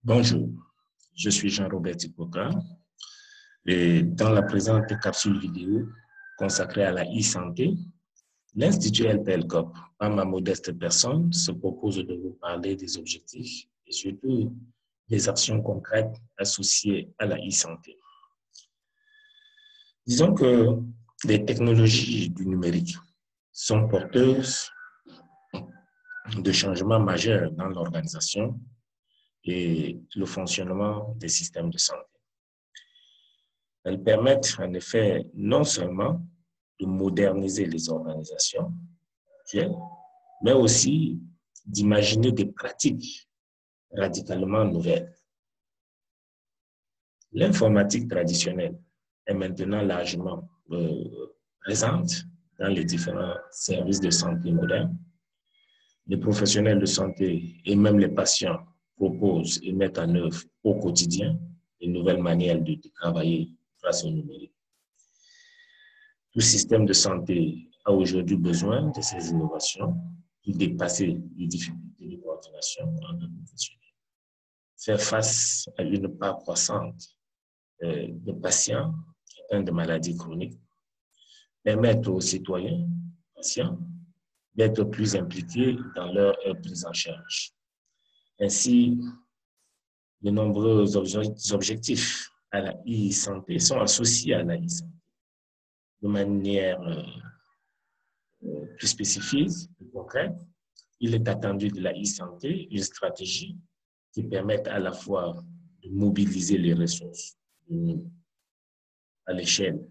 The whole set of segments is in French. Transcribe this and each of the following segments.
Bonjour, je suis Jean-Robert Tipoca et dans la présente capsule vidéo consacrée à la e-santé, l'Institut LPLCOP, à ma modeste personne, se propose de vous parler des objectifs et surtout des actions concrètes associées à la e-santé. Disons que les technologies du numérique sont porteuses de changements majeurs dans l'organisation et le fonctionnement des systèmes de santé. Elles permettent en effet non seulement de moderniser les organisations actuelles, mais aussi d'imaginer des pratiques radicalement nouvelles. L'informatique traditionnelle est maintenant largement présente dans les différents services de santé modernes. Les professionnels de santé et même les patients proposent et mettent en œuvre au quotidien de nouvelles manières de travailler grâce au numérique. Tout système de santé a aujourd'hui besoin de ces innovations pour dépasser les difficultés de coordination entre professionnels. Faire face à une part croissante de patients atteints de maladies chroniques, permettre aux citoyens, patients, d'être plus impliqués dans leur prise en charge. Ainsi, de nombreux objectifs à la e-santé sont associés à la e-santé de manière plus spécifique, plus concrète. Il est attendu de la e-santé une stratégie qui permette à la fois de mobiliser les ressources à l'échelle,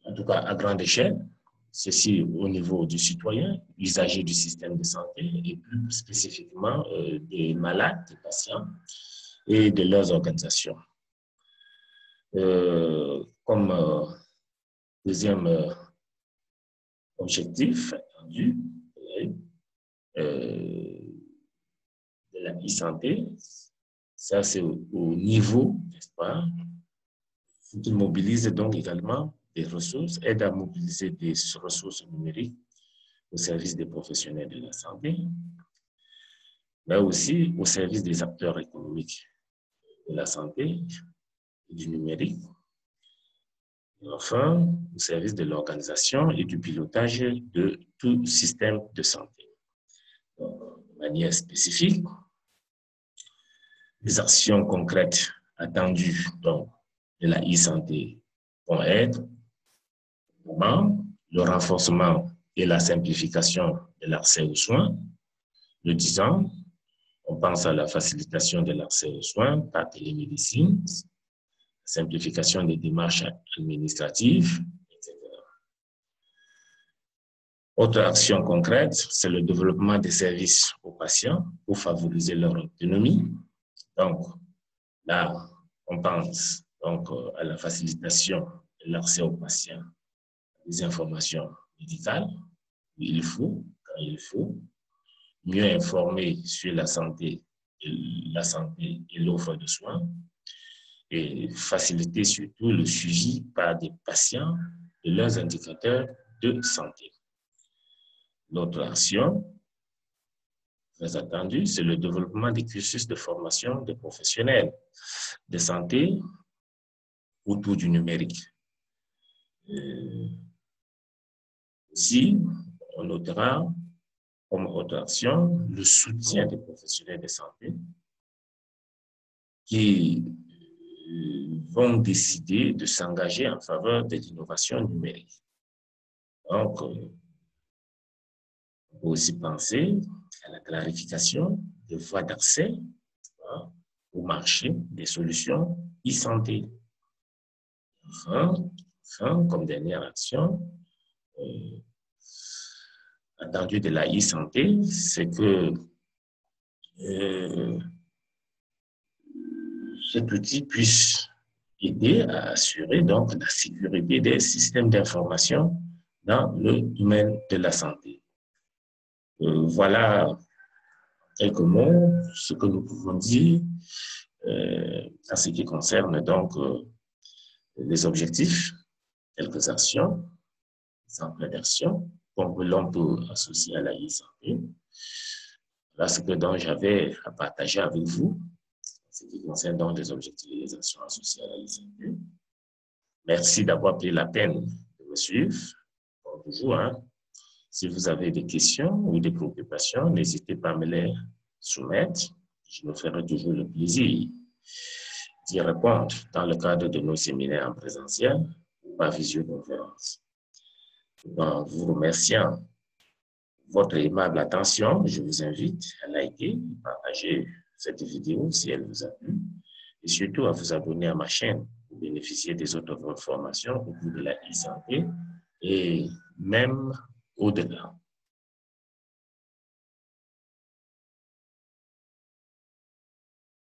en tout cas à grande échelle, ceci au niveau du citoyen, usager du système de santé et plus spécifiquement des malades, des patients et de leurs organisations. Comme deuxième objectif attendu de la e-santé, ça c'est au niveau, n'est-ce pas, qui mobilise donc également des ressources, aide à mobiliser des ressources numériques au service des professionnels de la santé, mais aussi au service des acteurs économiques de la santé et du numérique, et enfin au service de l'organisation et du pilotage de tout système de santé. Donc, de manière spécifique, les actions concrètes attendues donc, de la e-santé vont être le renforcement et la simplification de l'accès aux soins. Le disant, on pense à la facilitation de l'accès aux soins par télémédecine, simplification des démarches administratives, etc. Autre action concrète, c'est le développement des services aux patients pour favoriser leur autonomie. Donc, là, on pense donc à la facilitation de l'accès aux patients des informations médicales, où il faut, quand il faut, mieux informer sur la santé et l'offre de soins, et faciliter surtout le suivi par des patients de leurs indicateurs de santé. L'autre action, très attendue, c'est le développement des cursus de formation des professionnels de santé autour du numérique. Aussi, on notera comme autre action le soutien des professionnels de santé qui vont décider de s'engager en faveur de l'innovation numérique. Donc, on peut aussi penser à la clarification des voies d'accès au marché des solutions e-santé. Enfin, comme dernière action, attendue de la e-santé, c'est que cet outil puisse aider à assurer donc la sécurité des systèmes d'information dans le domaine de la santé. Voilà quelques mots, ce que nous pouvons dire en ce qui concerne donc les objectifs, quelques actions, exemples d'actions, comme l'on peut associer à la e-santé. Voilà ce que donc j'avais à partager avec vous, ce qui concerne donc les objectifs des assurances sociales à l'ISANPE. Merci d'avoir pris la peine de me suivre. Comme toujours, hein, si vous avez des questions ou des préoccupations, n'hésitez pas à me les soumettre. Je me ferai toujours le plaisir d'y répondre dans le cadre de nos séminaires en présentiel ou par visioconférence. En vous remerciant votre aimable attention, je vous invite à liker, partager cette vidéo si elle vous a plu et surtout à vous abonner à ma chaîne pour bénéficier des autres formations au cours de la e-santé et même au-delà.